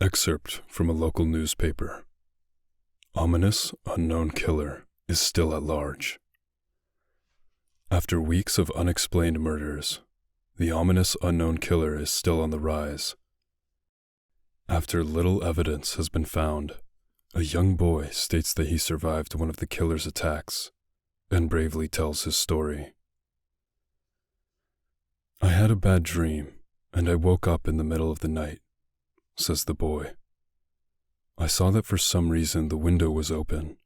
Excerpt from a local newspaper. Ominous unknown killer is still at large. After weeks of unexplained murders, the ominous unknown killer is still on the rise. After little evidence has been found, a young boy states that he survived one of the killer's attacks and bravely tells his story. "I had a bad dream, and I woke up in the middle of the night," says the boy. "I saw that for some reason the window was open,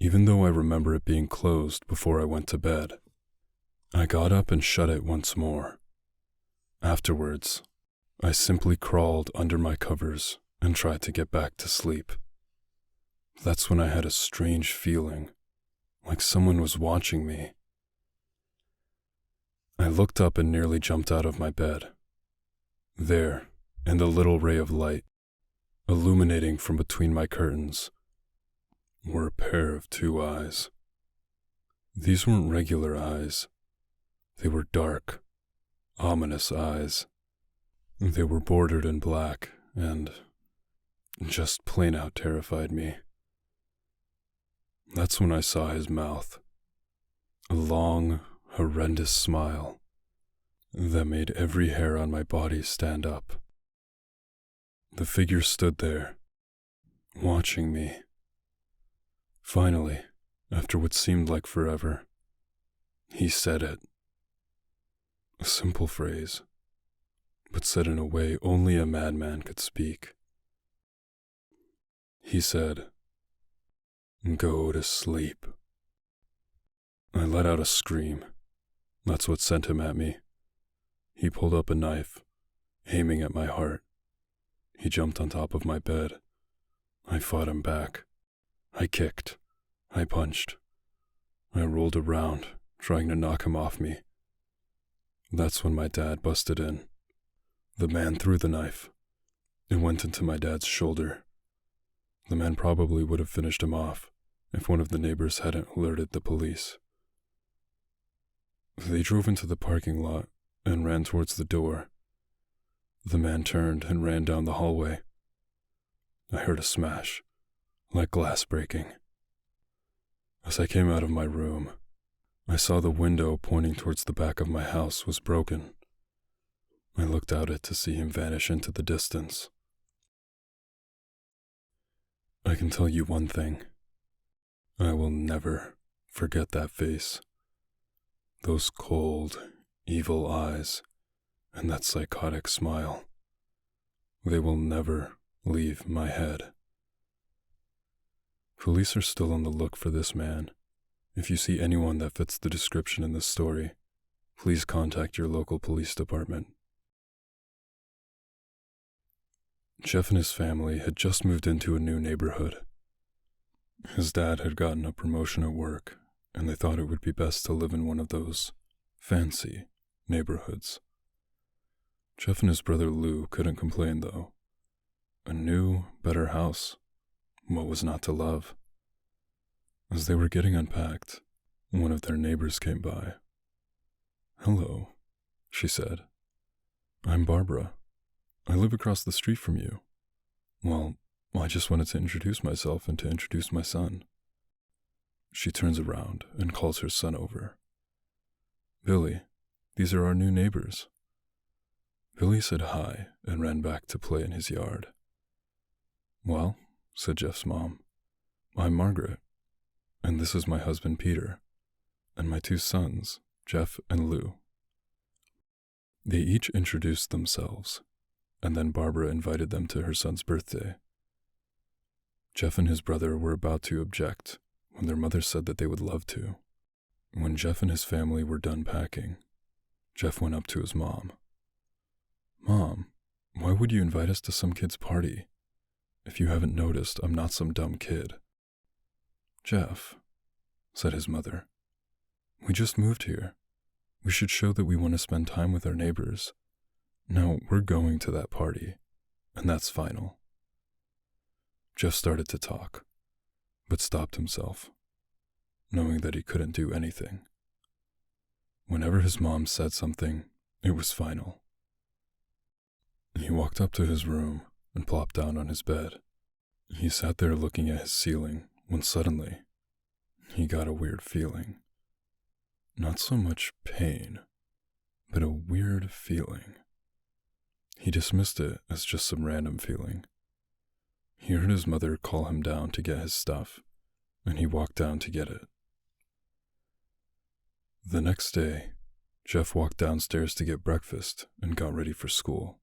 even though I remember it being closed before I went to bed. I got up and shut it once more. Afterwards, I simply crawled under my covers and tried to get back to sleep. That's when I had a strange feeling, like someone was watching me. I looked up and nearly jumped out of my bed. There, in the little ray of light, illuminating from between my curtains, were a pair of two eyes. These weren't regular eyes. They were dark, ominous eyes. They were bordered in black and just plain out terrified me. That's when I saw his mouth, a long, horrendous smile that made every hair on my body stand up. The figure stood there, watching me. Finally, after what seemed like forever, he said it. A simple phrase, but said in a way only a madman could speak. He said, "Go to sleep." I let out a scream. That's what sent him at me. He pulled up a knife, aiming at my heart. He jumped on top of my bed. I fought him back. I kicked. I punched. I rolled around, trying to knock him off me. That's when my dad busted in. The man threw the knife. It went into my dad's shoulder. The man probably would have finished him off if one of the neighbors hadn't alerted the police. They drove into the parking lot and ran towards the door. The man turned and ran down the hallway. I heard a smash, like glass breaking. As I came out of my room, I saw the window pointing towards the back of my house was broken. I looked out it to see him vanish into the distance. I can tell you one thing. I will never forget that face. Those cold, evil eyes, and that psychotic smile. They will never leave my head. Police are still on the look for this man. If you see anyone that fits the description in this story, please contact your local police department. Jeff and his family had just moved into a new neighborhood. His dad had gotten a promotion at work, and they thought it would be best to live in one of those fancy neighborhoods. Jeff and his brother Lou couldn't complain, though. A new, better house. What was not to love? As they were getting unpacked, one of their neighbors came by. "Hello," she said. "I'm Barbara. I live across the street from you. Well, I just wanted to introduce myself and to introduce my son." She turns around and calls her son over. "Billy, these are our new neighbors." Billy said hi and ran back to play in his yard. "Well," said Jeff's mom, "I'm Margaret, and this is my husband Peter, and my two sons, Jeff and Lou." They each introduced themselves, and then Barbara invited them to her son's birthday. Jeff and his brother were about to object when their mother said that they would love to. When Jeff and his family were done packing, Jeff went up to his mom. "Mom, why would you invite us to some kid's party? If you haven't noticed, I'm not some dumb kid." "Jeff," said his mother, "we just moved here. We should show that we want to spend time with our neighbors. Now, we're going to that party, and that's final." Jeff started to talk, but stopped himself, knowing that he couldn't do anything. Whenever his mom said something, it was final. He walked up to his room and plopped down on his bed. He sat there looking at his ceiling when suddenly he got a weird feeling. Not so much pain, but a weird feeling. He dismissed it as just some random feeling. He heard his mother call him down to get his stuff, and he walked down to get it. The next day, Jeff walked downstairs to get breakfast and got ready for school.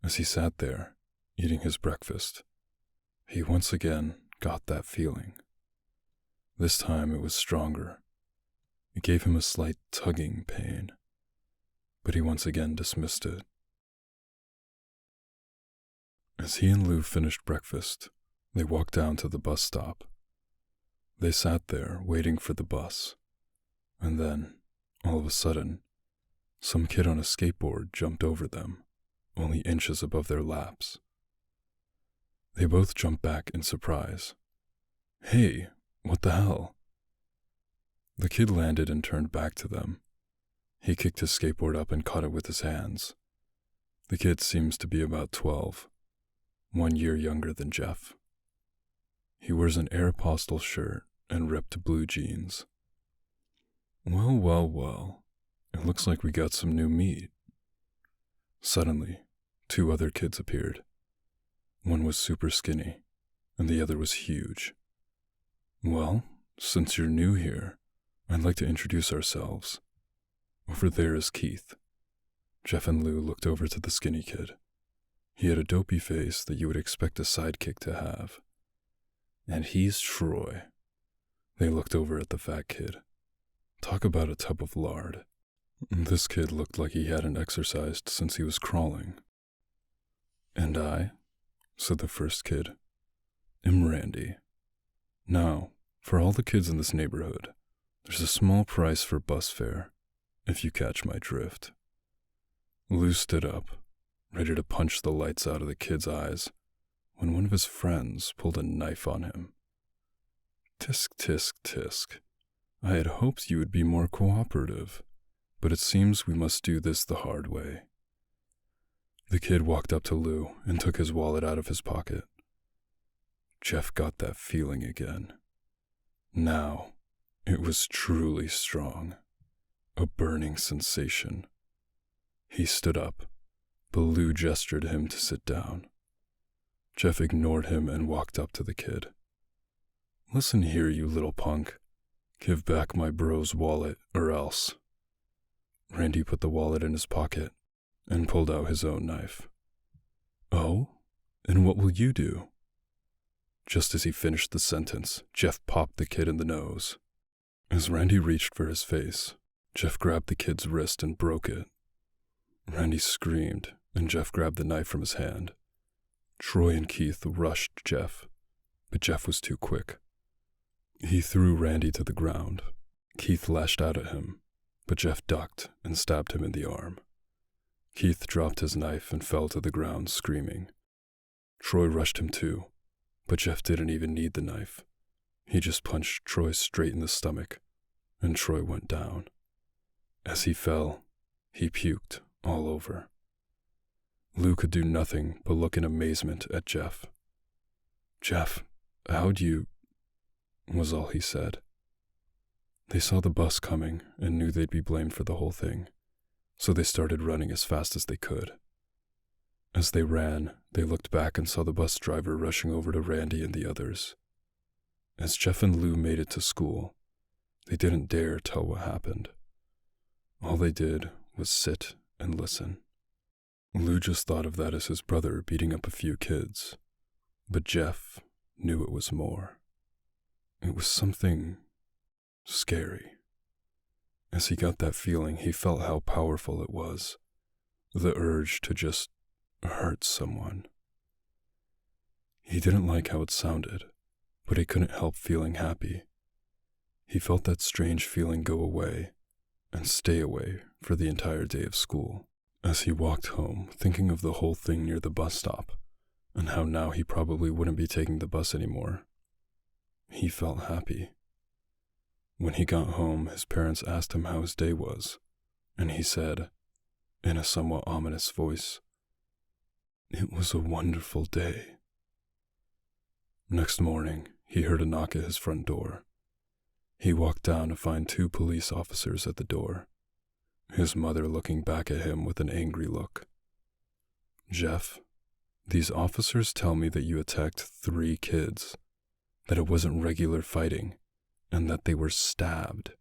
As he sat there, eating his breakfast, he once again got that feeling. This time it was stronger. It gave him a slight tugging pain, but he once again dismissed it. As he and Lou finished breakfast, they walked down to the bus stop. They sat there waiting for the bus, and then, all of a sudden, some kid on a skateboard jumped over them, only inches above their laps. They both jumped back in surprise. "Hey, what the hell?" The kid landed and turned back to them. He kicked his skateboard up and caught it with his hands. The kid seems to be about 12, 1 year younger than Jeff. He wears an Aeropostale shirt and ripped blue jeans. Well, well, well, it looks like we got some new meat. Suddenly, 2 other kids appeared. One was super skinny, and the other was huge. "Well, since you're new here, I'd like to introduce ourselves. Over there is Keith." Jeff and Lou looked over to the skinny kid. He had a dopey face that you would expect a sidekick to have. "And he's Troy." They looked over at the fat kid. Talk about a tub of lard. This kid looked like he hadn't exercised since he was crawling. "And I," said the first kid, "am Randy. Now, for all the kids in this neighborhood, there's a small price for bus fare, if you catch my drift." Lou stood up, ready to punch the lights out of the kid's eyes, when one of his friends pulled a knife on him. "Tisk, tisk, tisk. I had hoped you would be more cooperative, but it seems we must do this the hard way." The kid walked up to Lou and took his wallet out of his pocket. Jeff got that feeling again. Now, it was truly strong. A burning sensation. He stood up, but Lou gestured him to sit down. Jeff ignored him and walked up to the kid. "Listen here, you little punk. Give back my bro's wallet, or else." Randy put the wallet in his pocket and pulled out his own knife. "Oh? And what will you do?" Just as he finished the sentence, Jeff popped the kid in the nose. As Randy reached for his face, Jeff grabbed the kid's wrist and broke it. Randy screamed, and Jeff grabbed the knife from his hand. Troy and Keith rushed Jeff, but Jeff was too quick. He threw Randy to the ground. Keith lashed out at him, but Jeff ducked and stabbed him in the arm. Keith dropped his knife and fell to the ground, screaming. Troy rushed him too, but Jeff didn't even need the knife. He just punched Troy straight in the stomach, and Troy went down. As he fell, he puked all over. Lou could do nothing but look in amazement at Jeff. "Jeff, how'd you—" was all he said. They saw the bus coming and knew they'd be blamed for the whole thing, so they started running as fast as they could. As they ran, they looked back and saw the bus driver rushing over to Randy and the others. As Jeff and Lou made it to school, they didn't dare tell what happened. All they did was sit and listen. Lou just thought of that as his brother beating up a few kids, but Jeff knew it was more. It was something scary. As he got that feeling, he felt how powerful it was, the urge to just hurt someone. He didn't like how it sounded, but he couldn't help feeling happy. He felt that strange feeling go away and stay away for the entire day of school. As he walked home, thinking of the whole thing near the bus stop, and how now he probably wouldn't be taking the bus anymore, he felt happy. When he got home, his parents asked him how his day was, and he said, in a somewhat ominous voice, It was a wonderful day. Next morning, he heard a knock at his front door. He walked down to find 2 police officers at the door, his mother looking back at him with an angry look. "Jeff, these officers tell me that you attacked 3 kids, that it wasn't regular fighting, and that they were stabbed.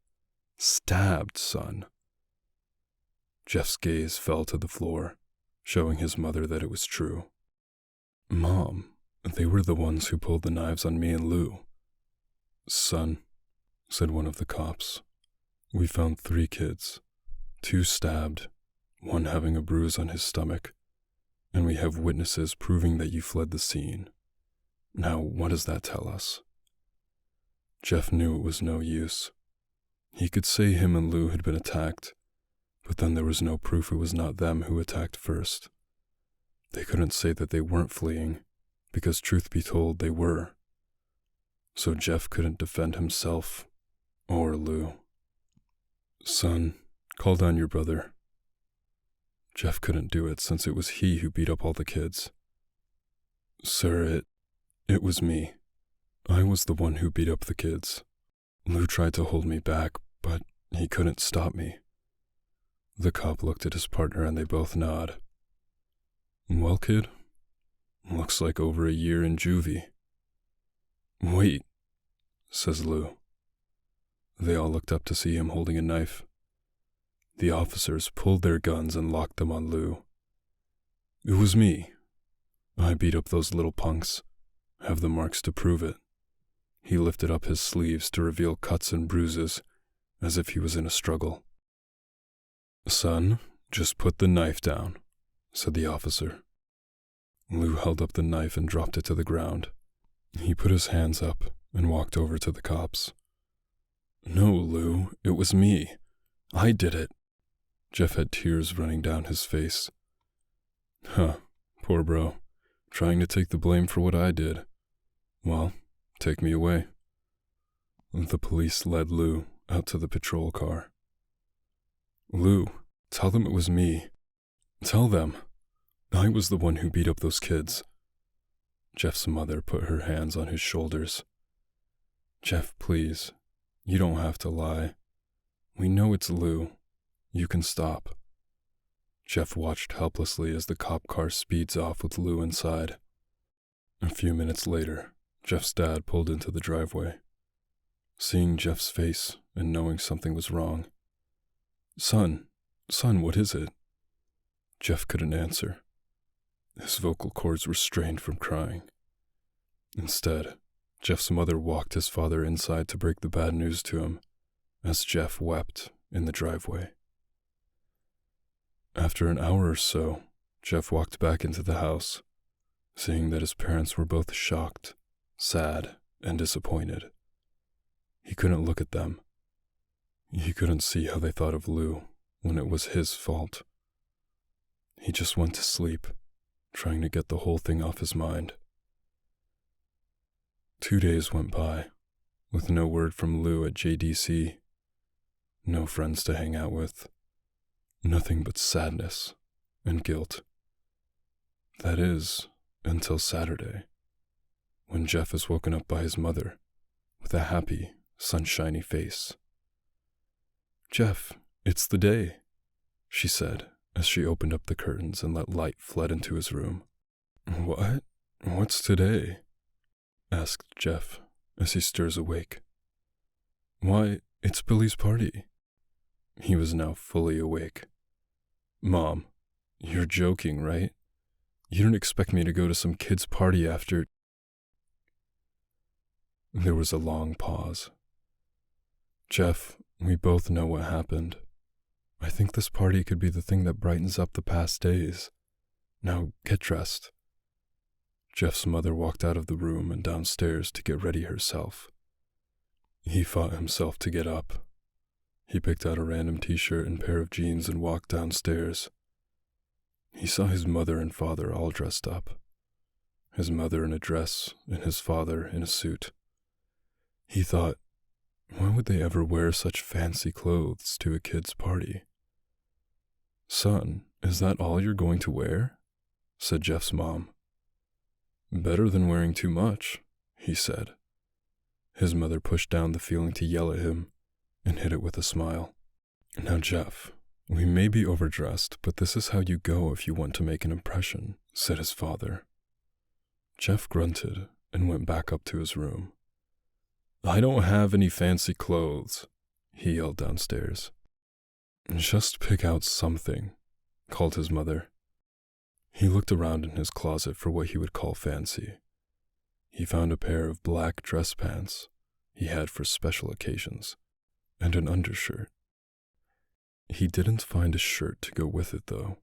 Stabbed, son." Jeff's gaze fell to the floor, showing his mother that it was true. "Mom, they were the ones who pulled the knives on me and Lou." "Son," said one of the cops, "we found 3 kids, 2 stabbed, 1 having a bruise on his stomach, and we have witnesses proving that you fled the scene. Now, what does that tell us?" Jeff knew it was no use. He could say him and Lou had been attacked, but then there was no proof it was not them who attacked first. They couldn't say that they weren't fleeing, because truth be told, they were. So Jeff couldn't defend himself or Lou. "Son, call down your brother." Jeff couldn't do it since it was he who beat up all the kids. "Sir, it was me. I was the one who beat up the kids. Lou tried to hold me back, but he couldn't stop me." The cop looked at his partner and they both nod. "Well, kid, looks like over a year in juvie." "Wait," says Lou. They all looked up to see him holding a knife. The officers pulled their guns and locked them on Lou. "It was me. I beat up those little punks. Have the marks to prove it." He lifted up his sleeves to reveal cuts and bruises, as if he was in a struggle. "Son, just put the knife down," said the officer. Lou held up the knife and dropped it to the ground. He put his hands up and walked over to the cops. "No, Lou, it was me. I did it." Jeff had tears running down his face. "Huh, poor bro, trying to take the blame for what I did. Well, take me away." The police led Lou out to the patrol car. "Lou, tell them it was me. Tell them. I was the one who beat up those kids." Jeff's mother put her hands on his shoulders. "Jeff, please, you don't have to lie. We know it's Lou. You can stop." Jeff watched helplessly as the cop car speeds off with Lou inside. A few minutes later, Jeff's dad pulled into the driveway. Seeing Jeff's face and knowing something was wrong, Son, what is it?" Jeff couldn't answer. His vocal cords were strained from crying. Instead, Jeff's mother walked his father inside to break the bad news to him, as Jeff wept in the driveway. After an hour or so, Jeff walked back into the house, seeing that his parents were both shocked, sad, and disappointed. He couldn't look at them. He couldn't see how they thought of Lou when it was his fault. He just went to sleep, trying to get the whole thing off his mind. 2 days went by, with no word from Lou at JDC. No friends to hang out with. Nothing but sadness and guilt. That is, until Saturday, when Jeff is woken up by his mother with a happy, sunshiny face. "Jeff, it's the day," she said as she opened up the curtains and let light flood into his room. "What? What's today?" asked Jeff as he stirs awake. "Why, it's Billy's party." He was now fully awake. "Mom, you're joking, right? You don't expect me to go to some kid's party after—" There was a long pause. "Jeff, we both know what happened. I think this party could be the thing that brightens up the past days. Now get dressed." Jeff's mother walked out of the room and downstairs to get ready herself. He fought himself to get up. He picked out a random t-shirt and pair of jeans and walked downstairs. He saw his mother and father all dressed up. His mother in a dress and his father in a suit. He thought, why would they ever wear such fancy clothes to a kid's party? "Son, is that all you're going to wear?" said Jeff's mom. Better than wearing too much, he said. His mother pushed down the feeling to yell at him and hid it with a smile. Now, Jeff, we may be overdressed, but this is how you go if you want to make an impression, said his father. Jeff grunted and went back up to his room. I don't have any fancy clothes, he yelled downstairs. Just pick out something, called his mother. He looked around in his closet for what he would call fancy. He found a pair of black dress pants he had for special occasions, and an undershirt. He didn't find a shirt to go with it, though.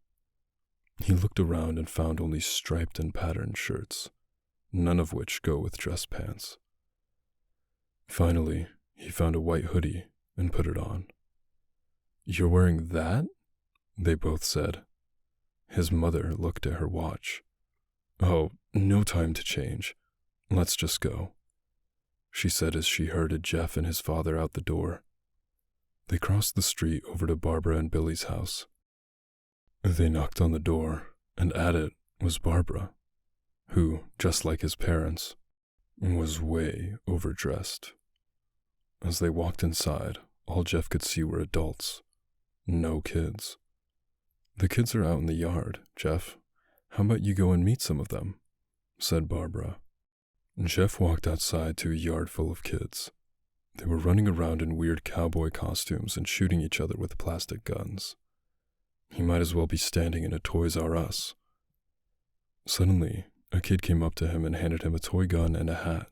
He looked around and found only striped and patterned shirts, none of which go with dress pants. Finally, he found a white hoodie and put it on. You're wearing that? They both said. His mother looked at her watch. Oh, no time to change. Let's just go, she said as she herded Jeff and his father out the door. They crossed the street over to Barbara and Billy's house. They knocked on the door, and at it was Barbara, who, just like his parents, was way overdressed. As they walked inside, all Jeff could see were adults, no kids. The kids are out in the yard, Jeff. How about you go and meet some of them? Said Barbara. Jeff walked outside to a yard full of kids. They were running around in weird cowboy costumes and shooting each other with plastic guns. He might as well be standing in a Toys R Us. Suddenly, a kid came up to him and handed him a toy gun and a hat.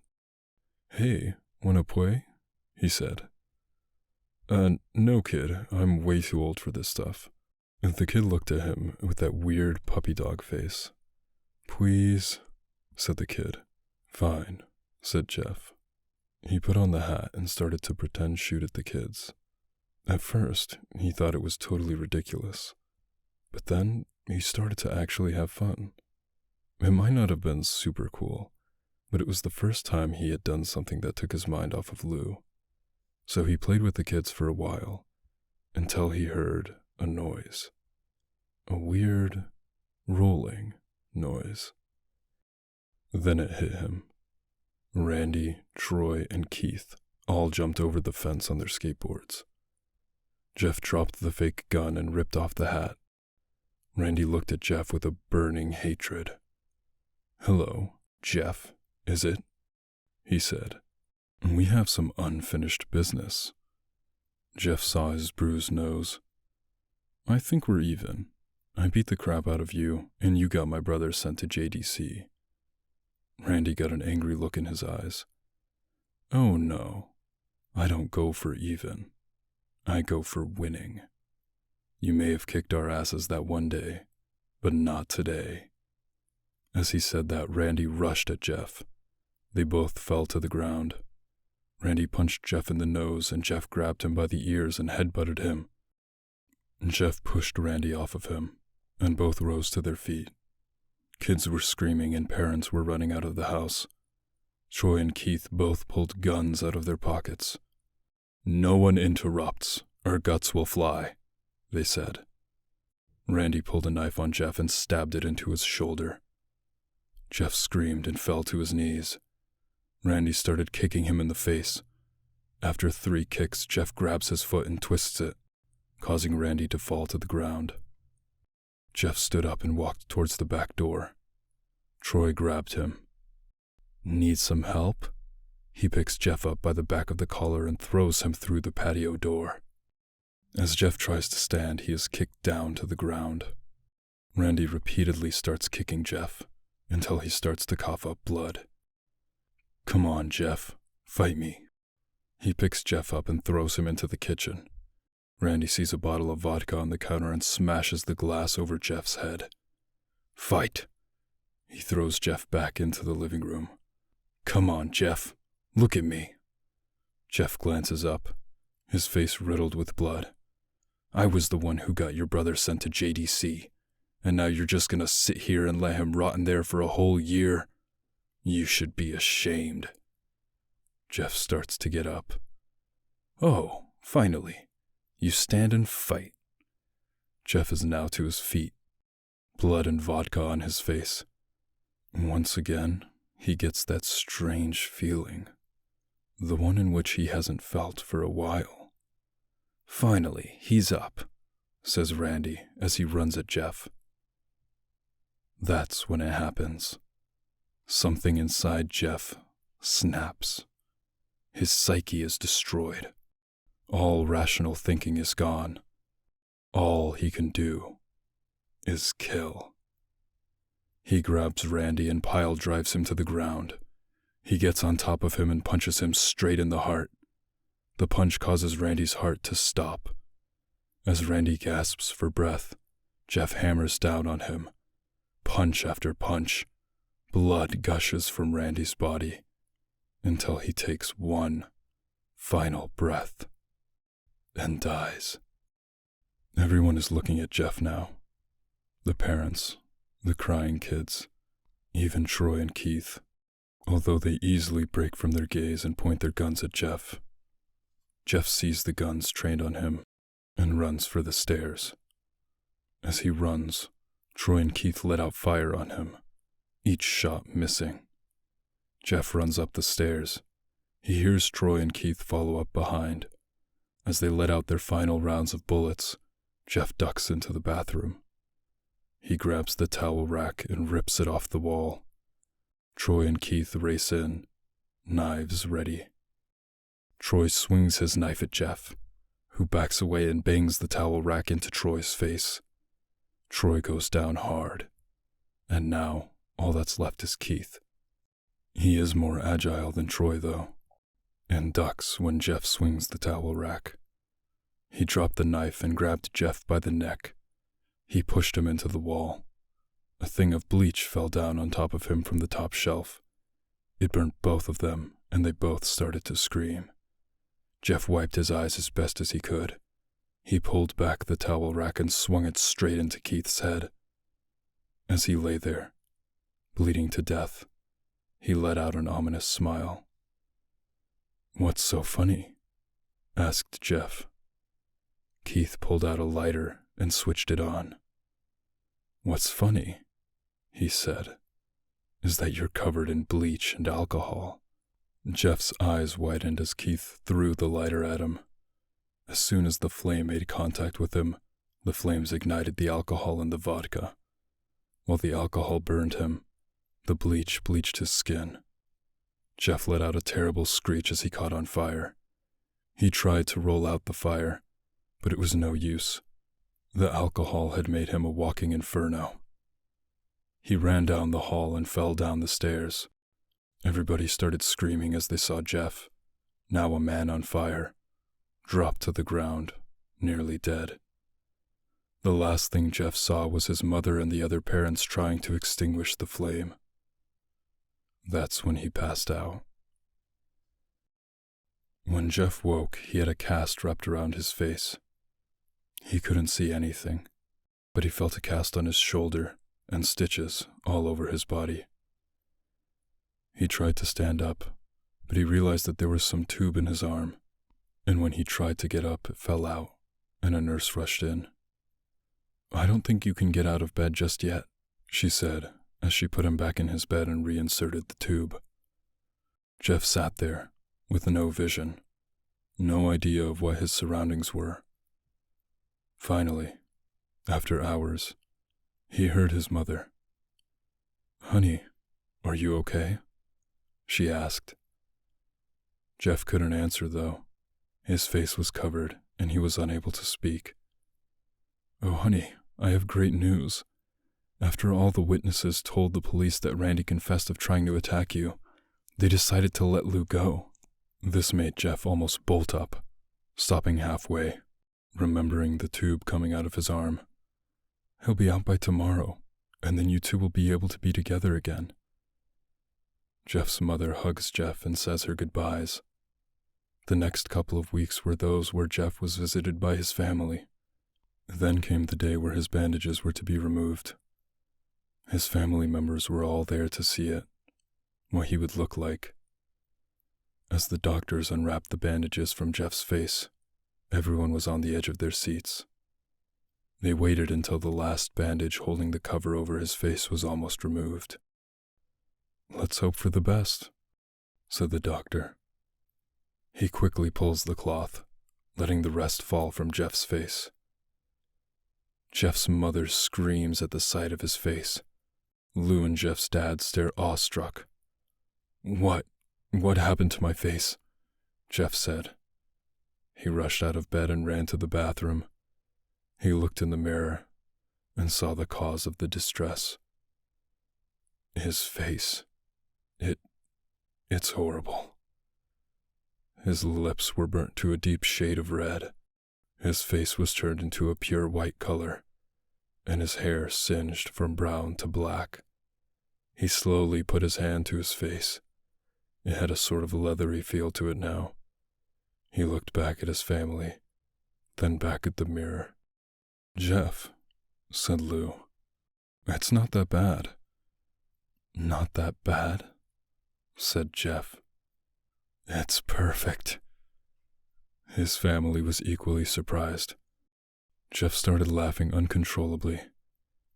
Hey, wanna play? He said. No, kid, I'm way too old for this stuff. The kid looked at him with that weird puppy dog face. Please, said the kid. Fine, said Jeff. He put on the hat and started to pretend shoot at the kids. At first, he thought it was totally ridiculous. But then, he started to actually have fun. It might not have been super cool, but it was the first time he had done something that took his mind off of Lou. So he played with the kids for a while, until he heard a noise. A weird, rolling noise. Then it hit him. Randy, Troy, and Keith all jumped over the fence on their skateboards. Jeff dropped the fake gun and ripped off the hat. Randy looked at Jeff with a burning hatred. Hello, Jeff, is it? He said. We have some unfinished business. Jeff saw his bruised nose. I think we're even. I beat the crap out of you, and you got my brother sent to JDC. Randy got an angry look in his eyes. Oh no, I don't go for even. I go for winning. You may have kicked our asses that one day, but not today. As he said that, Randy rushed at Jeff. They both fell to the ground. Randy punched Jeff in the nose, and Jeff grabbed him by the ears and headbutted him. Jeff pushed Randy off of him, and both rose to their feet. Kids were screaming and parents were running out of the house. Troy and Keith both pulled guns out of their pockets. No one interrupts, or guts will fly, they said. Randy pulled a knife on Jeff and stabbed it into his shoulder. Jeff screamed and fell to his knees. Randy started kicking him in the face. After 3 kicks, Jeff grabs his foot and twists it, causing Randy to fall to the ground. Jeff stood up and walked towards the back door. Troy grabbed him. Need some help? He picks Jeff up by the back of the collar and throws him through the patio door. As Jeff tries to stand, he is kicked down to the ground. Randy repeatedly starts kicking Jeff until he starts to cough up blood. Come on, Jeff. Fight me. He picks Jeff up and throws him into the kitchen. Randy sees a bottle of vodka on the counter and smashes the glass over Jeff's head. Fight! He throws Jeff back into the living room. Come on, Jeff. Look at me. Jeff glances up, his face riddled with blood. I was the one who got your brother sent to JDC, and now you're just gonna sit here and let him rot in there for a whole year? You should be ashamed. Jeff starts to get up. Oh, finally. You stand and fight. Jeff is now to his feet. blood and vodka on his face. Once again, he gets that strange feeling, the one in which he hasn't felt for a while. "Finally, he's up," says Randy as he runs at Jeff. That's when it happens. Something inside Jeff snaps. His psyche is destroyed. All rational thinking is gone. All he can do is kill. He grabs Randy and pile drives him to the ground. He gets on top of him and punches him straight in the heart. The punch causes Randy's heart to stop. As Randy gasps for breath, Jeff hammers down on him. Punch after punch, blood gushes from Randy's body until he takes one final breath and dies. Everyone is looking at Jeff now. The parents, the crying kids, even Troy and Keith, although they easily break from their gaze and point their guns at Jeff. Jeff sees the guns trained on him and runs for the stairs. As he runs, Troy and Keith let out fire on him, each shot missing. Jeff runs up the stairs. He hears Troy and Keith follow up behind. As they let out their final rounds of bullets, Jeff ducks into the bathroom. He grabs the towel rack and rips it off the wall. Troy and Keith race in, knives ready. Troy swings his knife at Jeff, who backs away and bangs the towel rack into Troy's face. Troy goes down hard, and now all that's left is Keith. He is more agile than Troy, though, and ducks when Jeff swings the towel rack. He dropped the knife and grabbed Jeff by the neck. He pushed him into the wall. A thing of bleach fell down on top of him from the top shelf. It burnt both of them, and they both started to scream. Jeff wiped his eyes as best as he could. He pulled back the towel rack and swung it straight into Keith's head. As he lay there, bleeding to death, he let out an ominous smile. "What's so funny?" asked Jeff. Keith pulled out a lighter and switched it on. "What's funny," he said, "is that you're covered in bleach and alcohol." Jeff's eyes widened as Keith threw the lighter at him. As soon as the flame made contact with him, the flames ignited the alcohol in the vodka. While the alcohol burned him, the bleach bleached his skin. Jeff let out a terrible screech as he caught on fire. He tried to roll out the fire, but it was no use. The alcohol had made him a walking inferno. He ran down the hall and fell down the stairs. Everybody started screaming as they saw Jeff, now a man on fire, drop to the ground, nearly dead. The last thing Jeff saw was his mother and the other parents trying to extinguish the flame. That's when he passed out. When Jeff woke, he had a cast wrapped around his face. He couldn't see anything, but he felt a cast on his shoulder and stitches all over his body. He tried to stand up, but he realized that there was some tube in his arm, and when he tried to get up, it fell out, and a nurse rushed in. "I don't think you can get out of bed just yet," she said, as she put him back in his bed and reinserted the tube. Jeff sat there, with no vision, no idea of what his surroundings were. Finally, after hours, he heard his mother. "Honey, are you okay?" she asked. Jeff couldn't answer, though. His face was covered, and he was unable to speak. "Oh, honey, I have great news. After all the witnesses told the police that Randy confessed of trying to attack you, they decided to let Lou go." This made Jeff almost bolt up, stopping halfway, remembering the tube coming out of his arm. "He'll be out by tomorrow, and then you two will be able to be together again." Jeff's mother hugs Jeff and says her goodbyes. The next couple of weeks were those where Jeff was visited by his family. Then came the day where his bandages were to be removed. His family members were all there to see it, what he would look like. As the doctors unwrapped the bandages from Jeff's face, everyone was on the edge of their seats. They waited until the last bandage holding the cover over his face was almost removed. "Let's hope for the best," said the doctor. He quickly pulls the cloth, letting the rest fall from Jeff's face. Jeff's mother screams at the sight of his face. Lou and Jeff's dad stare awestruck. What happened to my face?" Jeff said. He rushed out of bed and ran to the bathroom. He looked in the mirror and saw the cause of the distress. His face. It's horrible. His lips were burnt to a deep shade of red. His face was turned into a pure white color, and his hair singed from brown to black. He slowly put his hand to his face. It had a sort of leathery feel to it now. He looked back at his family, then back at the mirror. "Jeff," said Lou, "it's not that bad." "Not that bad?" said Jeff. "It's perfect." His family was equally surprised. Jeff started laughing uncontrollably.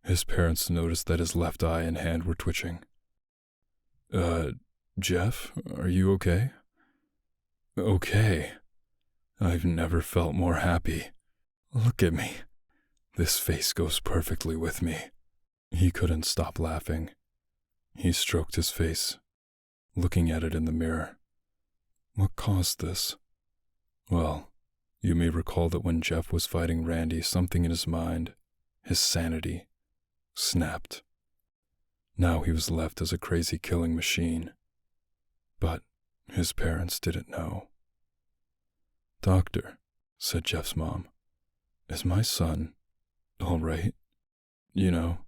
His parents noticed that his left eye and hand were twitching. Jeff, are you okay?" "Okay. I've never felt more happy. Look at me. This face goes perfectly with me." He couldn't stop laughing. He stroked his face, looking at it in the mirror. What caused this? Well, you may recall that when Jeff was fighting Randy, something in his mind, his sanity, snapped. Now he was left as a crazy killing machine. But his parents didn't know. "Doctor," said Jeff's mom, "is my son all right? You know,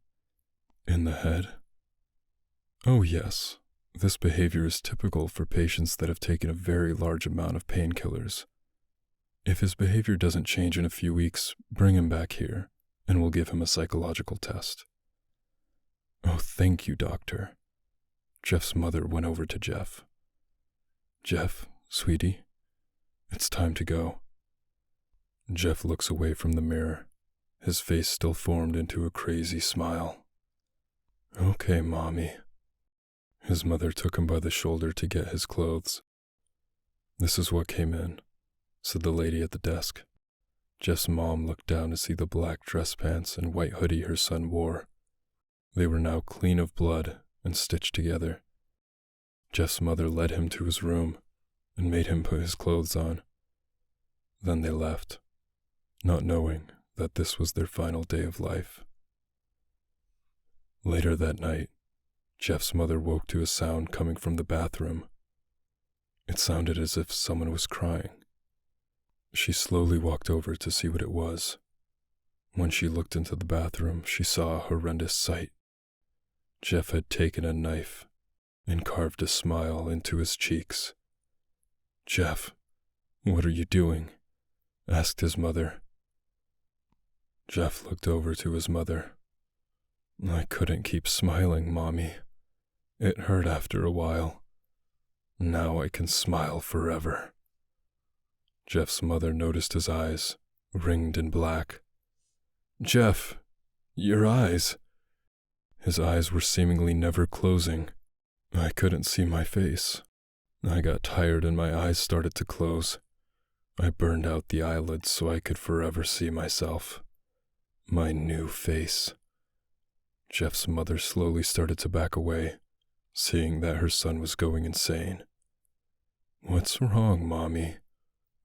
in the head?" "Oh yes, this behavior is typical for patients that have taken a very large amount of painkillers. If his behavior doesn't change in a few weeks, bring him back here, and we'll give him a psychological test." "Oh, thank you, doctor." Jeff's mother went over to Jeff. "Jeff, sweetie, it's time to go." Jeff looks away from the mirror, his face still formed into a crazy smile. "Okay, Mommy." His mother took him by the shoulder to get his clothes. "This is what came in," said the lady at the desk. Jeff's mom looked down to see the black dress pants and white hoodie her son wore. They were now clean of blood and stitched together. Jeff's mother led him to his room and made him put his clothes on. Then they left, not knowing that this was their final day of life. Later that night, Jeff's mother woke to a sound coming from the bathroom. It sounded as if someone was crying. She slowly walked over to see what it was. When she looked into the bathroom, she saw a horrendous sight. Jeff had taken a knife and carved a smile into his cheeks. "Jeff, what are you doing?" asked his mother. Jeff looked over to his mother. "I couldn't keep smiling, Mommy. It hurt after a while. Now I can smile forever." Jeff's mother noticed his eyes, ringed in black. "Jeff, your eyes." His eyes were seemingly never closing. I couldn't see my face. I got tired and my eyes started to close. I burned out the eyelids so I could forever see myself. My new face. Jeff's mother slowly started to back away, seeing that her son was going insane. "What's wrong, Mommy?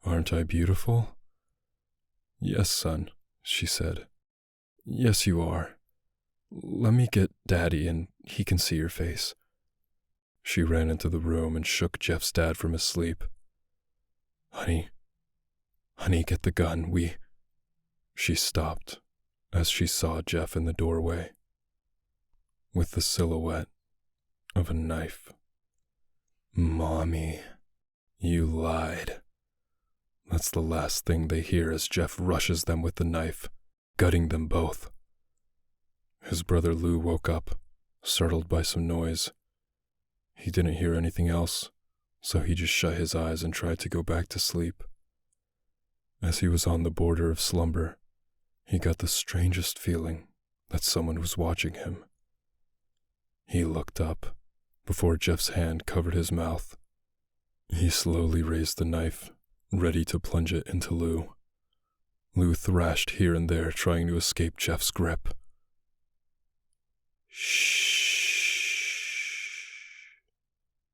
Aren't I beautiful?" "Yes, son," she said. "Yes, you are. Let me get Daddy and he can see your face." She ran into the room and shook Jeff's dad from his sleep. Honey, get the gun, She stopped as she saw Jeff in the doorway, with the silhouette of a knife. "Mommy, you lied." That's the last thing they hear as Jeff rushes them with the knife, gutting them both. His brother Lou woke up, startled by some noise. He didn't hear anything else, so he just shut his eyes and tried to go back to sleep. As he was on the border of slumber, He got the strangest feeling that someone was watching him. He looked up before Jeff's hand covered his mouth. He slowly raised the knife, ready to plunge it into Lou. Lou thrashed here and there, trying to escape Jeff's grip. "Shh,"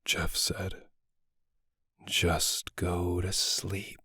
Jeff said. "Just go to sleep."